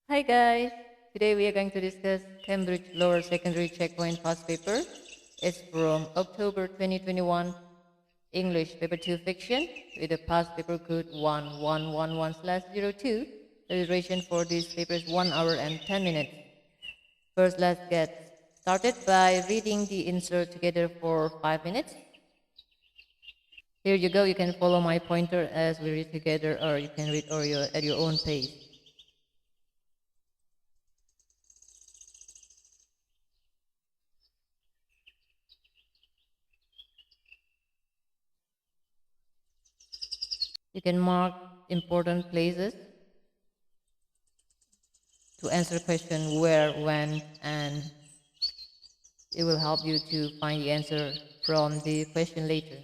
Hi guys, today we are going to discuss Cambridge Lower Secondary Checkpoint past paper. It's from October 2021, English paper 2 fiction with a past paper code 1111/02. The duration for this paper is 1 hour and 10 minutes. First, let's get started by reading the insert together for 5 minutes. Here you go, you can follow my pointer as we read together, or you can read at your own pace. You can mark important places to answer question where, when, and it will help you to find the answer from the question later.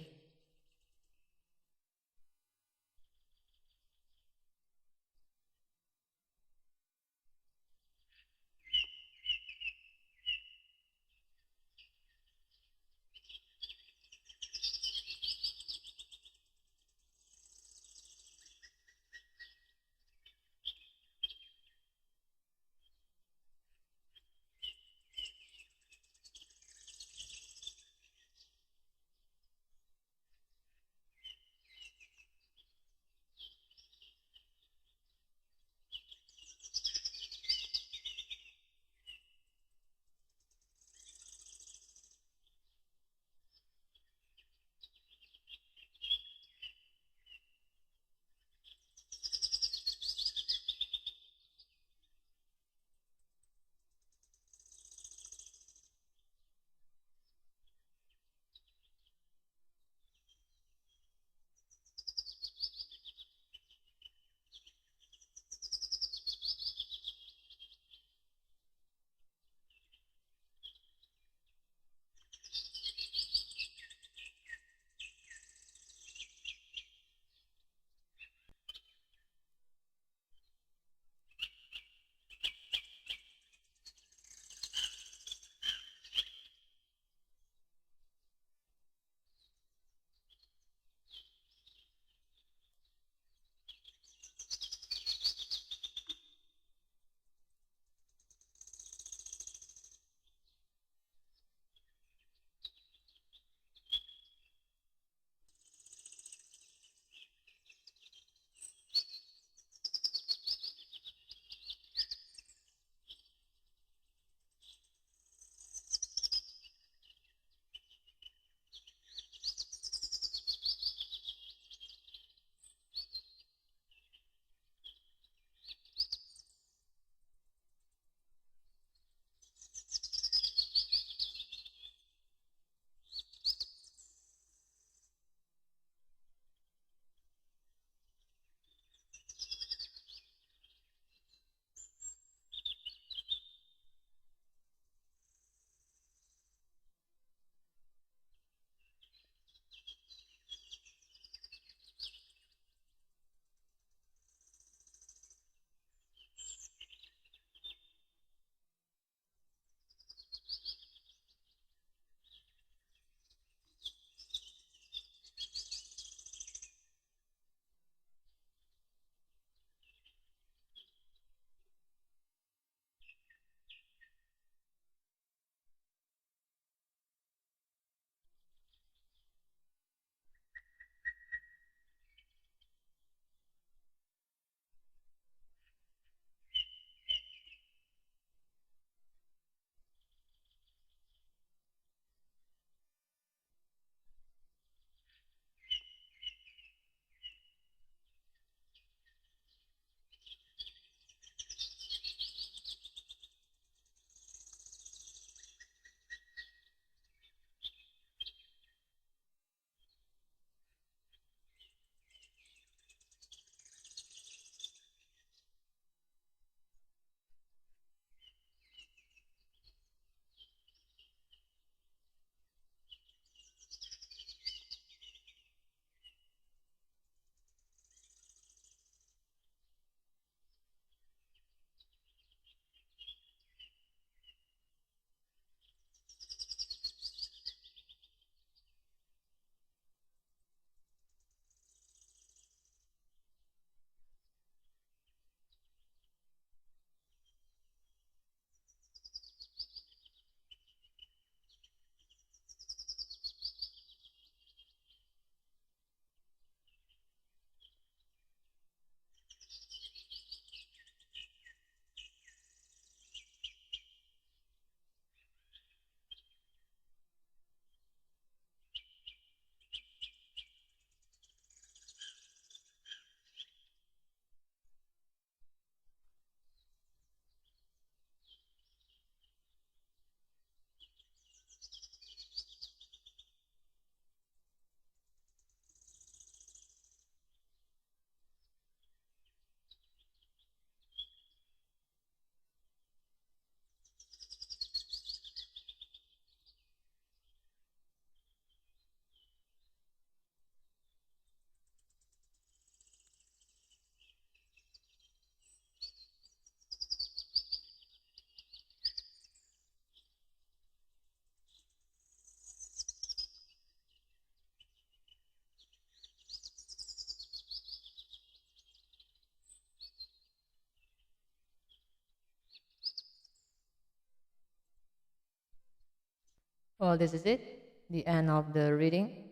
Well, this is it, the end of the reading.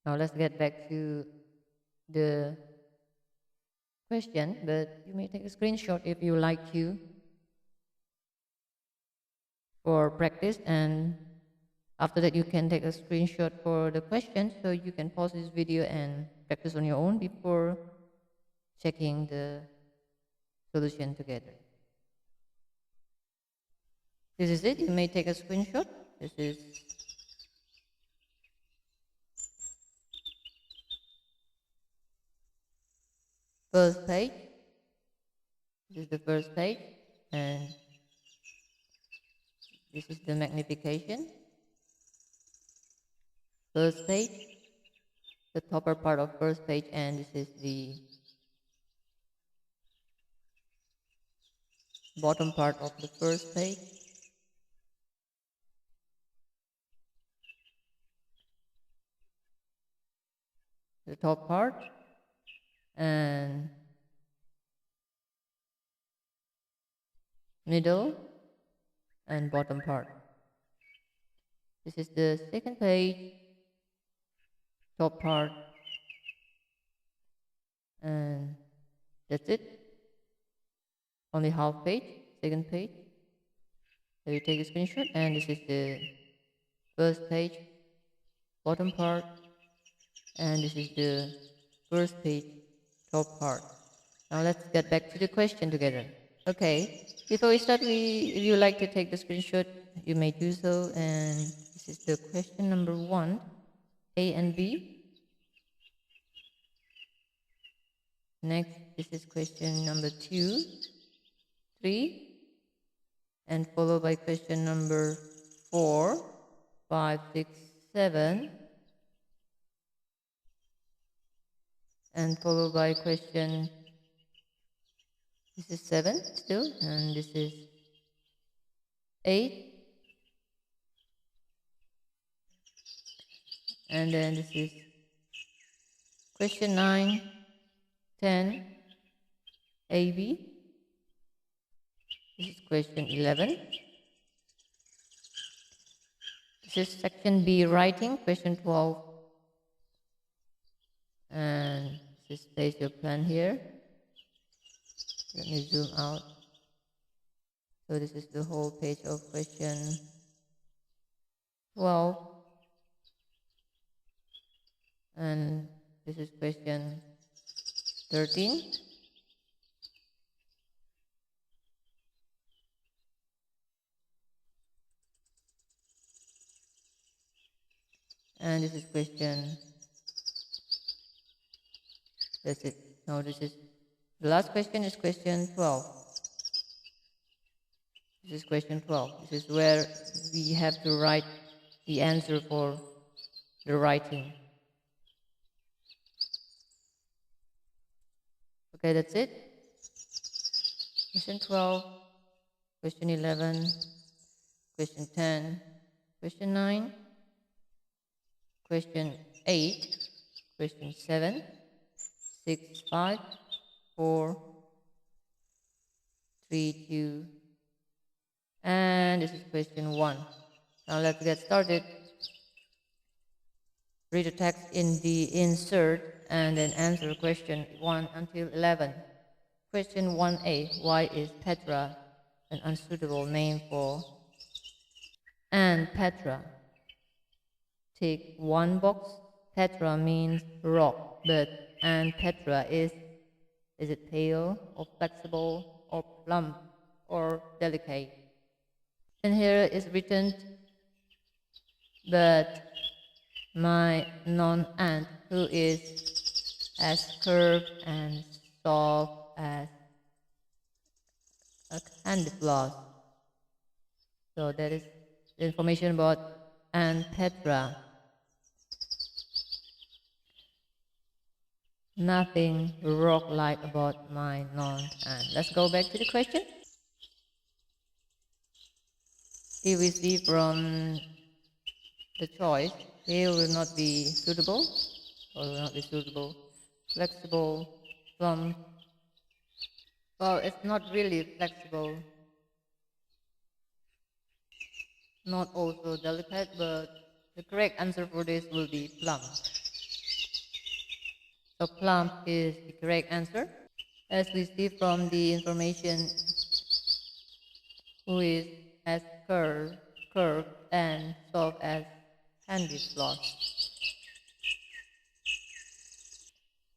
Now let's get back to the question, but you may take a screenshot if you like to for practice, and after that you can take a screenshot for the question, so you can pause this video and practice on your own before checking the solution together. This is it, you may take a screenshot. This is first page. This is the first page, and this is the magnification. First page, the topper part of first page, and this is the bottom part of the first page. The top part and middle and bottom part. This is the second page, top part, and that's it. Only half page, second page. So you take a screenshot, and this is the first page, bottom part, and this is the first page, top part. Now let's get back to the question together. Okay, before we start, if you like to take the screenshot, you may do so. And this is the question number 1, A and B. Next, this is question number 2, 3, and followed by question number 4, 5, 6, 7, and followed by question, this is 7 still, and this is 8, and then this is question 9, 10, AB. This is question 11. This is section B, writing, question 12. And this is place your plan here. Let me zoom out. So this is the whole page of question 12. And this is question 13. And this is question, that's it. Now this is, the last question is question 12. This is question 12. This is where we have to write the answer for the writing. Okay, that's it. Question 12, question 11, question 10, question 9, question 8, question 7, 6, 5, 4, 3, 2, and this is question 1. Now let's get started. Read the text in the insert and then answer question 1 until 11. Question 1a, why is Petra an unsuitable name for and Petra? Take one box. Petra means rock, but and Petra is it pale or flexible or plump or delicate? And here is written, but my non-aunt, who is as curved and soft as a candy floss. So that is the information about Aunt Petra. Nothing rock-like about my non-aunt. Let's go back to the question. If we see from the choice, here will not be suitable, or will not be suitable, flexible, plump. Well, it's not really flexible. not also delicate, but the correct answer for this will be plump. So plump is the correct answer. As we see from the information, who is as curved and soft as candy floss.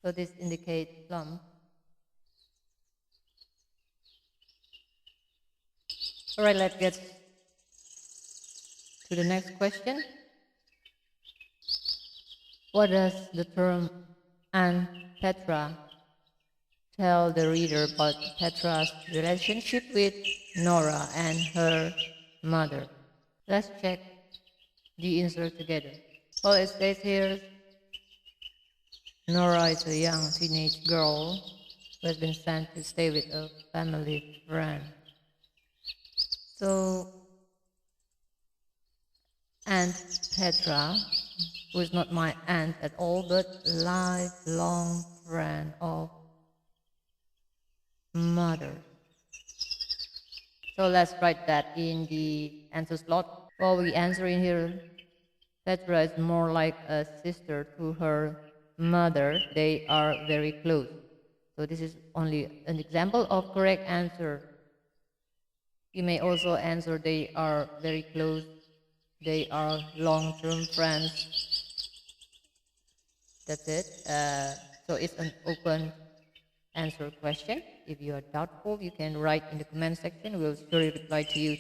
So this indicates plump. Alright, let's get to the next question. What does the term Aunt Petra tell the reader about Petra's relationship with Nora and her mother? Let's check the answer together. Well, it says here, Nora is a young teenage girl who has been sent to stay with a family friend. So, Aunt Petra, who is not my aunt at all, but lifelong friend of mother. So let's write that in the answer slot. Well, we answer in here, Petra is more like a sister to her mother. They are very close. So this is only an example of correct answer. You may also answer they are very close. They are long-term friends. That's it. So it's an open answer question. If you are doubtful, you can write in the comment section. We'll surely reply to you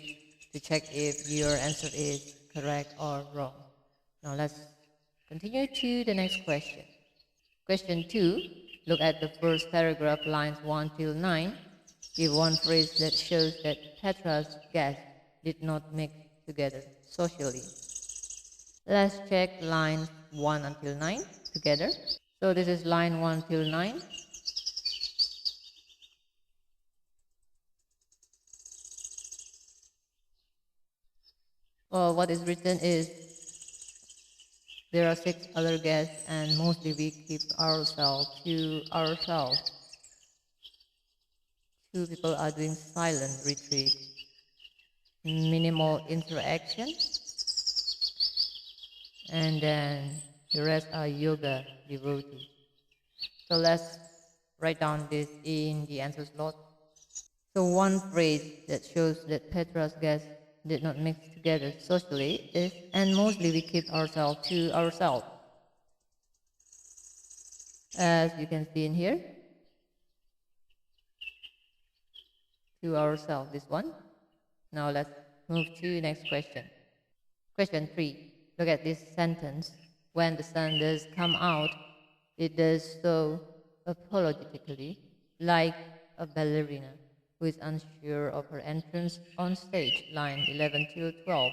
to check if your answer is correct or wrong. Now let's continue to the next question. Question 2. Look at the first paragraph, lines 1 till 9. Give one phrase that shows that Petra's guests did not mix together socially. Let's check lines 1 until 9 together. So this is line 1 till 9. Well, what is written is, there are 6 other guests and mostly we keep ourselves to ourselves. 2 people are doing silent retreat, minimal interaction, and then the rest are yoga devotees. So let's write down this in the answer slot. So one phrase that shows that Petra's guests did not mix together socially is, and mostly we keep ourselves to ourselves. As you can see in here, to ourselves, this one. Now let's move to next question. Question 3. Look at this sentence. When the sun does come out, it does so apologetically, like a ballerina who is unsure of her entrance on stage, line 11 till 12.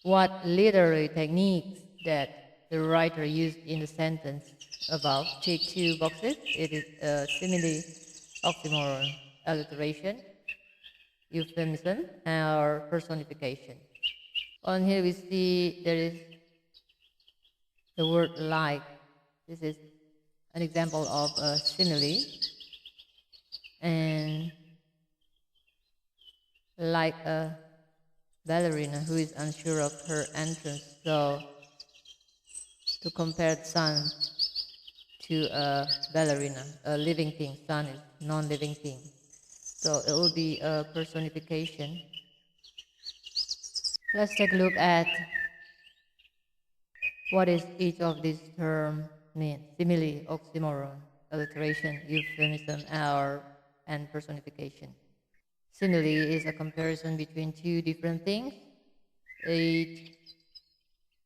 What literary techniques that the writer used in the sentence above? Tick 2 boxes. It is a simile, oxymoron, alliteration, euphemism, or personification. On here we see there is the word like. This is an example of a simile. And like a ballerina who is unsure of her entrance. So to compare the sun to a ballerina, a living thing. Sun is non-living thing. So it will be a personification. Let's take a look at what is each of these terms mean. Simile, oxymoron, alliteration, euphemism, and personification. Simile is a comparison between two different things. It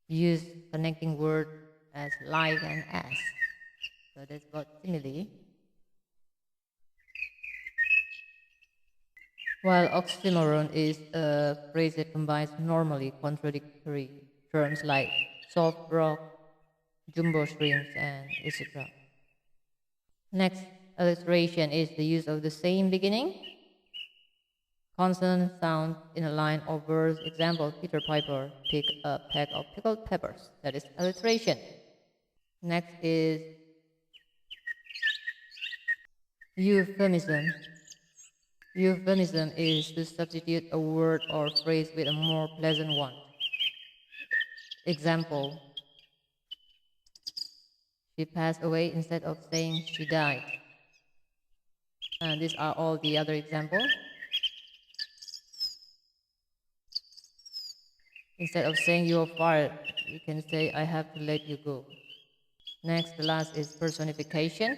uses connecting word as like and as. So that's what simile. While oxymoron is a phrase that combines normally contradictory terms like soft rock, jumbo shrimps, and etc. Next, alliteration is the use of the same beginning consonant sound in a line of words. Example, Peter Piper picked a peck of pickled peppers. That is alliteration. Next is euphemism. Euphemism is to substitute a word or phrase with a more pleasant one. Example, she passed away instead of saying she died. And these are all the other examples. Instead of saying you're fired, you can say I have to let you go. Next, the last is personification.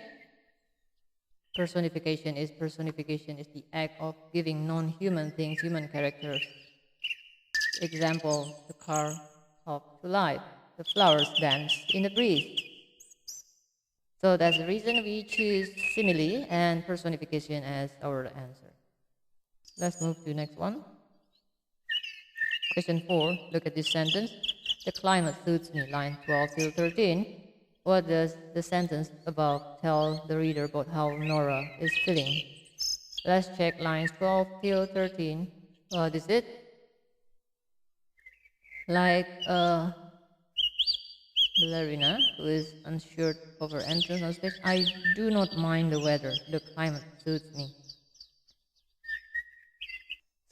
Personification is the act of giving non-human things human characters. Example, the car talked to life, the flowers danced in the breeze. So that's the reason we choose simile and personification as our answer. Let's move to the next one. Question 4, look at this sentence. The climate suits me, line 12 till 13. What does the sentence above tell the reader about how Nora is feeling? Let's check lines 12 till 13. What is it? Like a ballerina who is unsure of her entrance on stage. I do not mind the weather. The climate suits me.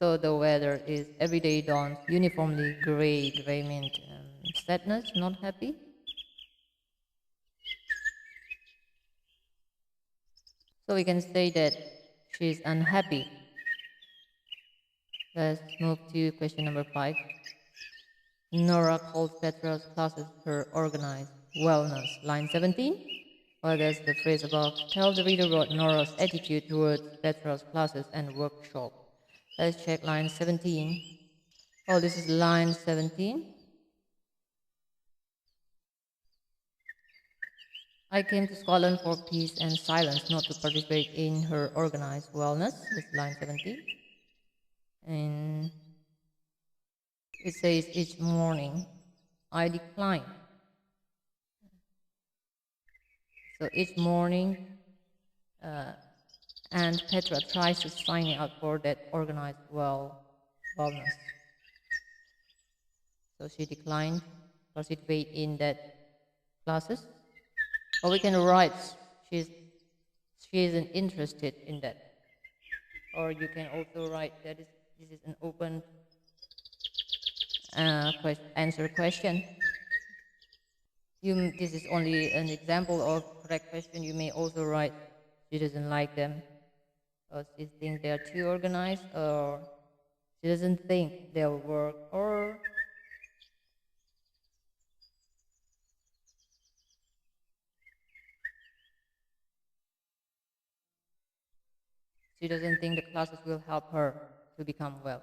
So the weather is everyday dawn, uniformly gray. Gray means sadness, not happy. So we can say that she is unhappy. Let's move to question number 5. Nora calls Petra's classes her organized wellness. Line 17. What does the phrase above tell the reader about Nora's attitude towards Petra's classes and workshop? Let's check line 17. Oh, this is line 17. I came to Scotland for peace and silence, not to participate in her organized wellness. This is line 17. And it says each morning I decline. So each morning and Petra tries to sign me up for that organized wellness. So she declined to participate in that classes. Or we can write she isn't interested in that. Or you can also write that this is an open answer question. This is only an example of correct question. You may also write she doesn't like them, or she thinks they are too organized, or she doesn't think they'll work, or she doesn't think the classes will help her to become well.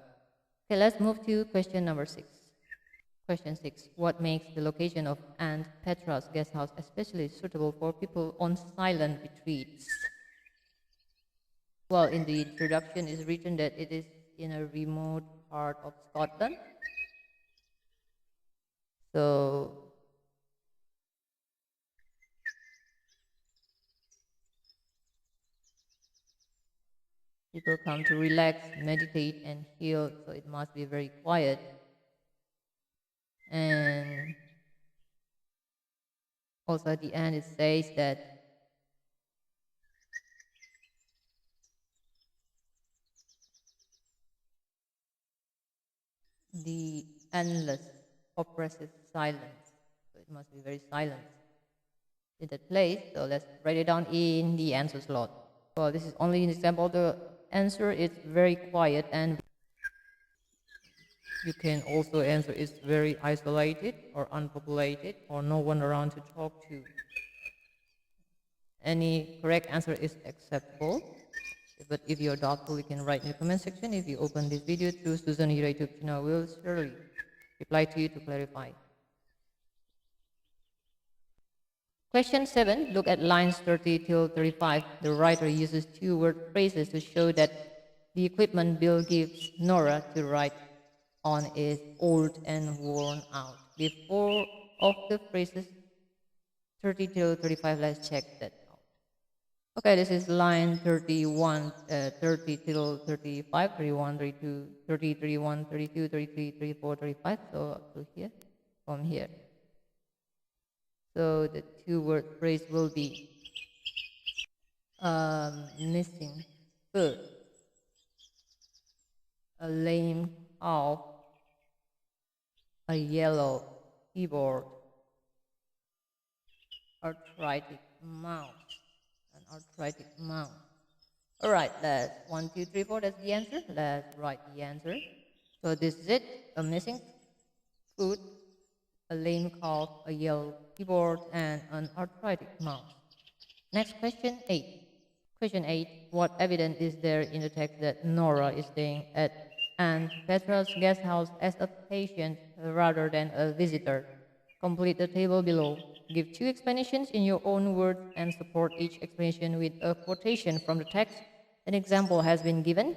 Okay, let's move to question number 6. Question 6. What makes the location of Aunt Petra's guest house especially suitable for people on silent retreats? Well, in the introduction is written that it is in a remote part of Scotland. So people come to relax, meditate, and heal. So it must be very quiet. And also at the end it says that the endless oppressive silence. So it must be very silent in that place. So let's write it down in the answer slot. Well, this is only an example. The answer is very quiet, and you can also answer it's very isolated or unpopulated or no one around to talk to. Any correct answer is acceptable. But if you're doubtful, you can write in the comment section. If you open this video through Susan YouTube channel, we'll surely reply to you to clarify. Question 7, look at lines 30 till 35. The writer uses two-word phrases to show that the equipment Bill gives Nora to write on is old and worn out. Before of the phrases 30 till 35, let's check that out. Okay, this is line 31, 30 till 35, 31, 32, 30, 31, 32, 33, 34, 35. So up to here, from here. So the two-word phrase will be missing food. a lame cough, a yellow keyboard, arthritic mouse, an arthritic mouse. All right, that's 1, 2, 3, 4. That's the answer. Let's write the answer. So this is it. A missing foot, a lame cough, a yellow keyboard, and an arthritic mouse. Next question 8. Question 8. What evidence is there in the text that Nora is staying at Aunt Petra's guest house as a patient rather than a visitor? Complete the table below. Give 2 explanations in your own words and support each explanation with a quotation from the text. An example has been given.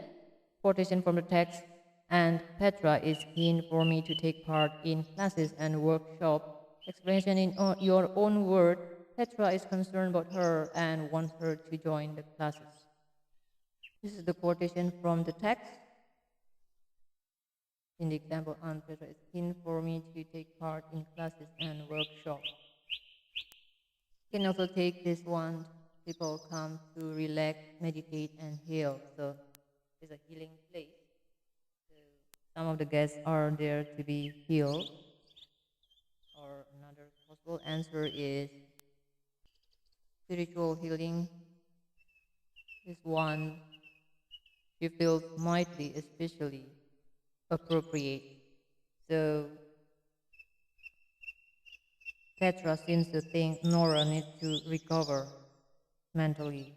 Quotation from the text: and Petra is keen for me to take part in classes and workshops. Explanation in your own word: Petra is concerned about her and wants her to join the classes. This is the quotation from the text. In the example, Aunt Petra is keen for me to take part in classes and workshops. You can also take this one. People come to relax, meditate, and heal. So it's a healing place. So some of the guests are there to be healed. Or another possible answer is spiritual healing. This one she feels might be especially appropriate. So Petra seems to think Nora needs to recover mentally.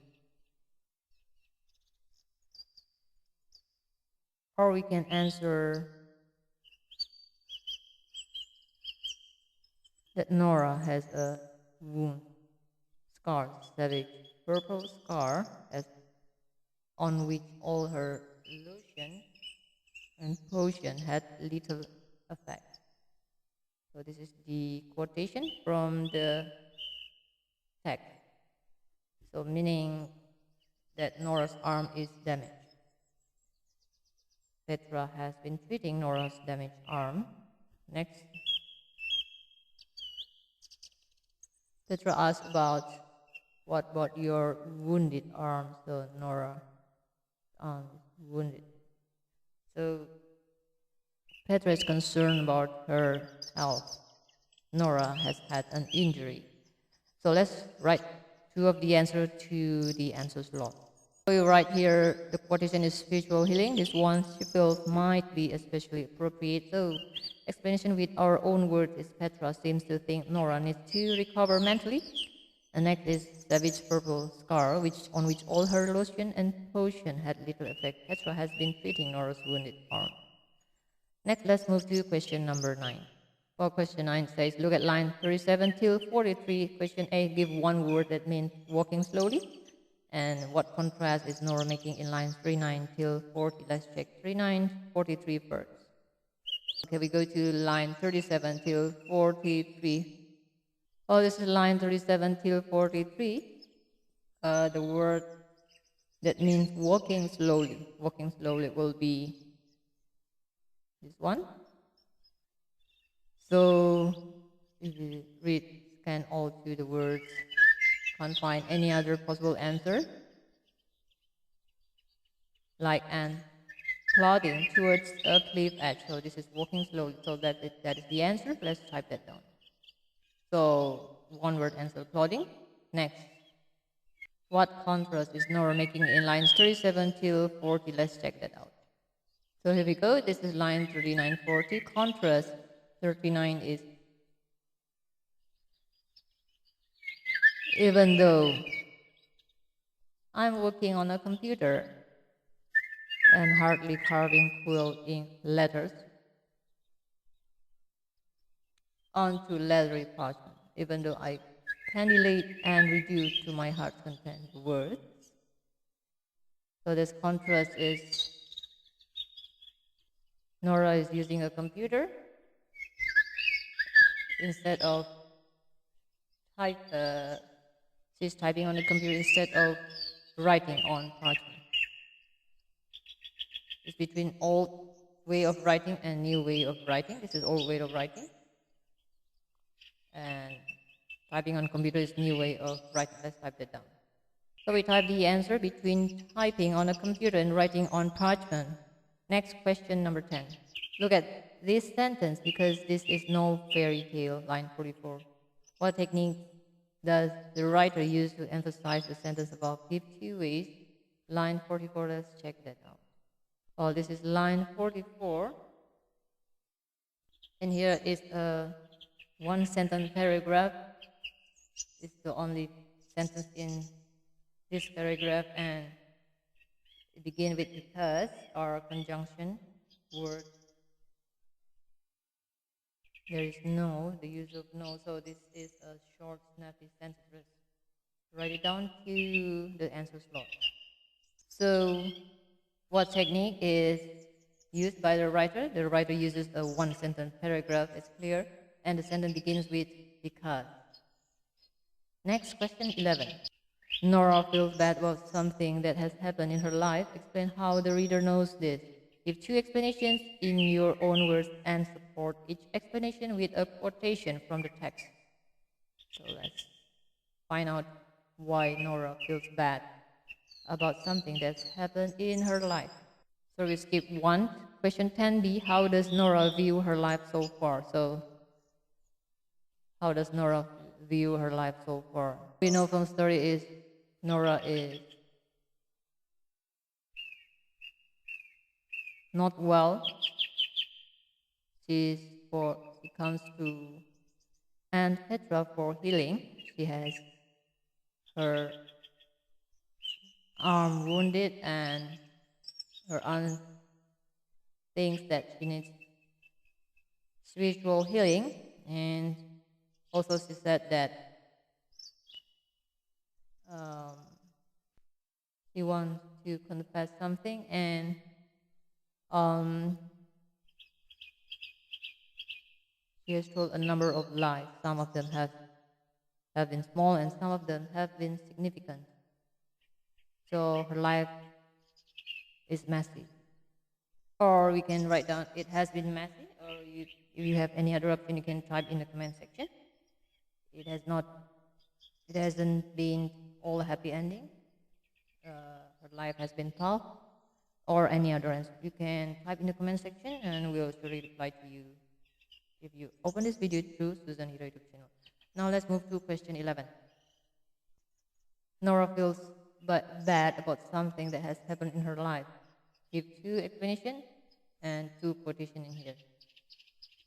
Or we can answer that Nora has a wound, scar, savage purple scar, as on which all her lotion and potion had little effect. So this is the quotation from the text. So meaning that Nora's arm is damaged. Petra has been treating Nora's damaged arm. Next, Petra asked about what about your wounded arm. So Nora's arm is wounded. So Petra is concerned about her health. Nora has had an injury. So let's write 2 of the answer to the answer slot. So you write here the quotation is spiritual healing. This one she feels might be especially appropriate. So explanation with our own words is Petra seems to think Nora needs to recover mentally. And next is savage purple scar, on which all her lotion and potion had little effect. Petra has been treating Nora's wounded arm. Next, let's move to question number 9. Well, question 9 says, look at line 37 till 43. Question A, give one word that means walking slowly. And what contrast is Nora making in lines 39 till 40? Let's check 39, 43 first. Okay, we go to line 37 till 43. Oh, this is line 37 till 43. The word that means walking slowly. Walking slowly will be this one. So if you scan all through the words, can't find any other possible answer. Like and plodding towards a cliff edge. So this is walking slowly. So that is the answer. Let's type that down. So one word answer, plodding. Next, what contrast is Nora making in lines 37 till 40? Let's check that out. So here we go. This is line 39, 40. Contrast 39 is even though I'm working on a computer and hardly carving quill ink letters onto leathery parchment, even though I candidate and reduce to my heart's content words. So this contrast is Nora is using a computer instead of she's typing on the computer instead of writing on parchment. It's between old way of writing and new way of writing. This is old way of writing. And typing on computer is new way of writing. Let's type that down. So we type the answer between typing on a computer and writing on parchment. Next question, number 10. Look at this sentence because this is no fairy tale, line 44. What technique does the writer use to emphasize the sentence above? Give two ways. Line 44, let's check that out. Well, this is line 44. And here is a one sentence paragraph. It's the only sentence in this paragraph, and it begins with because or conjunction word. There is no, the use of no, so this is a short, snappy sentence. Write it down to the answer slot. So, what technique is used by the writer? The writer uses a one sentence paragraph, it's clear, and the sentence begins with because. Next, question 11. Nora feels bad about something that has happened in her life. Explain how the reader knows this. Give two explanations in your own words and support each explanation with a quotation from the text. So let's find out why Nora feels bad about something that's happened in her life. So we skip 1. Question 10b, how does Nora view her life so far? So how does Nora view her life so far? We know from story is Nora is not well. She comes to Aunt Petra for healing. She has her arm wounded and her aunt thinks that she needs spiritual healing, and also she said that she wants to confess something, and she has told a number of lies. Some of them have been small and some of them have been significant. So her life is messy. Or we can write down it has been messy, or if you have any other option, you can type in the comment section. It hasn't been all a happy ending. Her life has been tough, or any other answer. You can type in the comment section and we'll surely reply to you if you open this video through Susan Hiro YouTube channel. Now let's move to question 11. Nora feels bad about something that has happened in her life. Give two explanations and two quotations in here.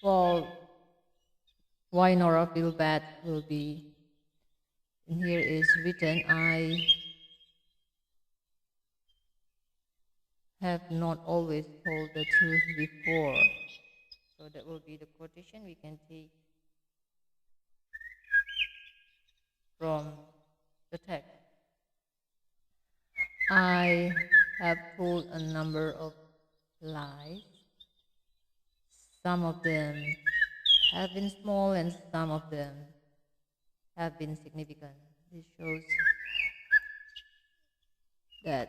Well, why Nora feels bad will be, in here is written, I have not always told the truth before. So that will be the quotation we can take from the text. I have told a number of lies. Some of them have been small and some of them have been significant. This shows that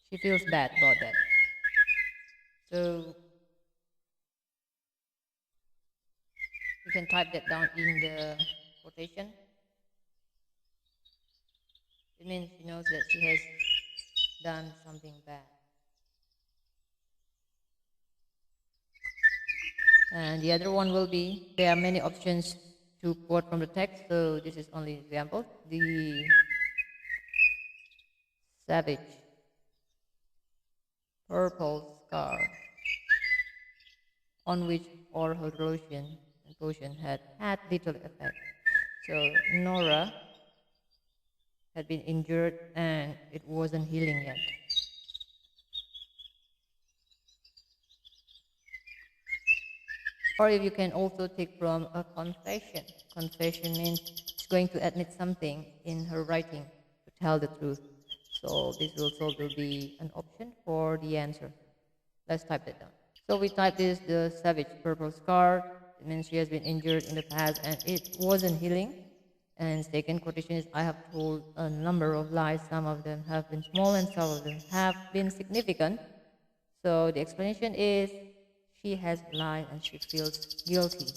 she feels bad about that. So you can type that down in the quotation. It means she knows that she has done something bad. And the other one will be, there are many options to quote from the text, so this is only example. The savage purple scar on which all her lotion and potion had little effect. So Nora had been injured and it wasn't healing yet. Or if you can also take from a confession. Confession means she's going to admit something in her writing to tell the truth. So this also will be an option for the answer. Let's type that down. So we type this, the savage purple scar. It means she has been injured in the past and it wasn't healing. And second quotation is, I have told a number of lies. Some of them have been small and some of them have been significant. So the explanation is, she has lied and she feels guilty.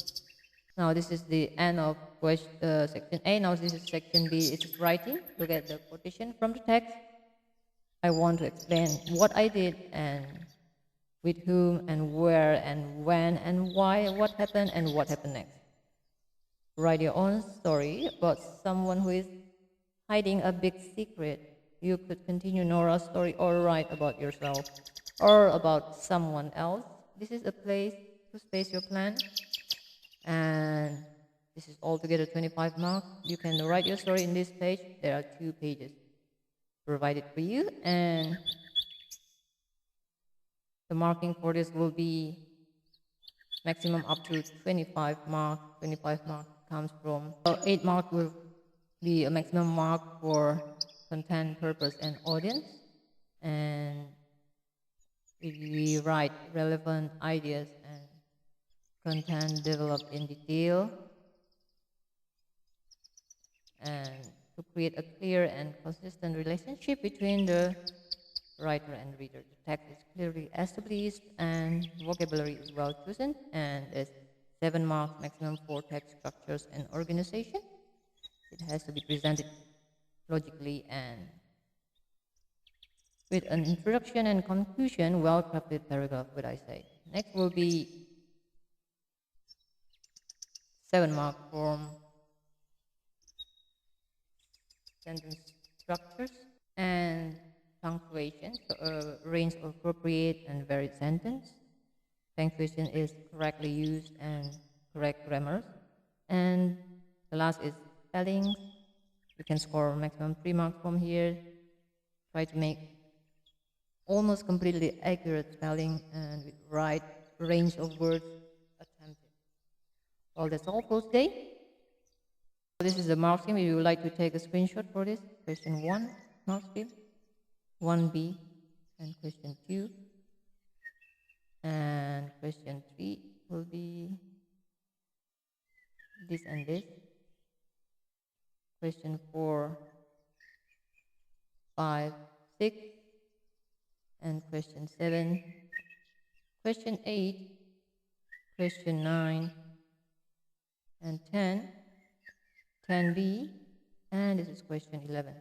Now this is the end of section A. Now this is section B. It's writing. Look at the quotation from the text. I want to explain what I did and with whom and where and when and why, what happened and what happened next. Write your own story about someone who is hiding a big secret. You could continue Nora's story or write about yourself or about someone else. This is a place to space your plan, and this is altogether 25 marks. You can write your story in this page. There are 2 pages provided for you, and the marking for this will be maximum up to 25 marks. 25 marks comes from 8 marks will be a maximum mark for content, purpose, and audience. And if we write relevant ideas and content developed in detail, and to create a clear and consistent relationship between the writer and reader. The text is clearly established and vocabulary is well chosen, and there's 7 marks maximum for text structures and organization. It has to be presented logically and with an introduction and conclusion, well-crafted paragraph, would I say. Next will be 7 marks from sentence structures and punctuation, so a range of appropriate and varied sentence. Punctuation is correctly used and correct grammar. And the last is spelling. You can score maximum 3 marks from here. Try to make almost completely accurate spelling and with right range of words attempted. Well, that's all for today. This is the mark scheme. If you would like to take a screenshot for this, question 1 mark scheme, 1B, and question 2. And question 3 will be this and this. Question 4, 5, 6, and question 7. Question 8, question 9, and 10, 10B, and this is question 11.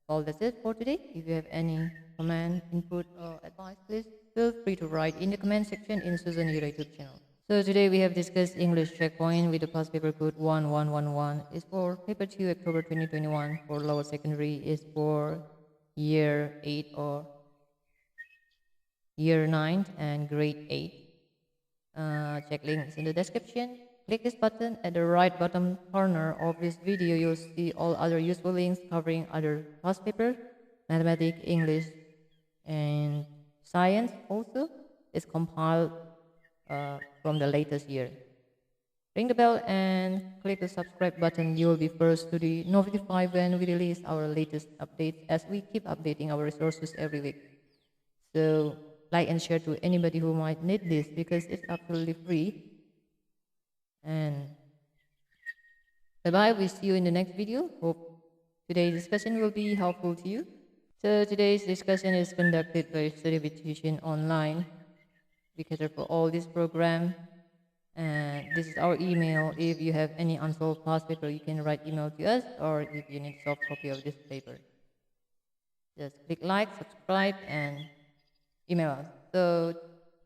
Well, that's it for today. If you have any comment, input, or advice, please feel free to write in the comment section in Susan YouTube channel. So today we have discussed English checkpoint with the past paper code 1111. It's for paper 2, October 2021. For lower secondary is for year 8 or year 9 and grade 8. Check link is in the description. Click this button at the right bottom corner of this video. You'll see all other useful links covering other past paper, mathematics, English, and science also is compiled from the latest year. Ring the bell and click the subscribe button. You will be first to be notified when we release our latest updates, as we keep updating our resources every week. So like and share to anybody who might need this, because it's absolutely free. And bye-bye. We'll see you in the next video. Hope today's discussion will be helpful to you. So today's discussion is conducted by Study with Tuition Online. We cater for all this program. And this is our email. If you have any unsolved past paper, you can write email to us, or if you need soft copy of this paper, just click like, subscribe, and email us. So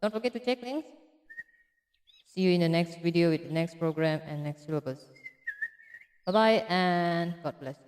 don't forget to check links. See you in the next video with the next program and next syllabus. Bye-bye and God bless you.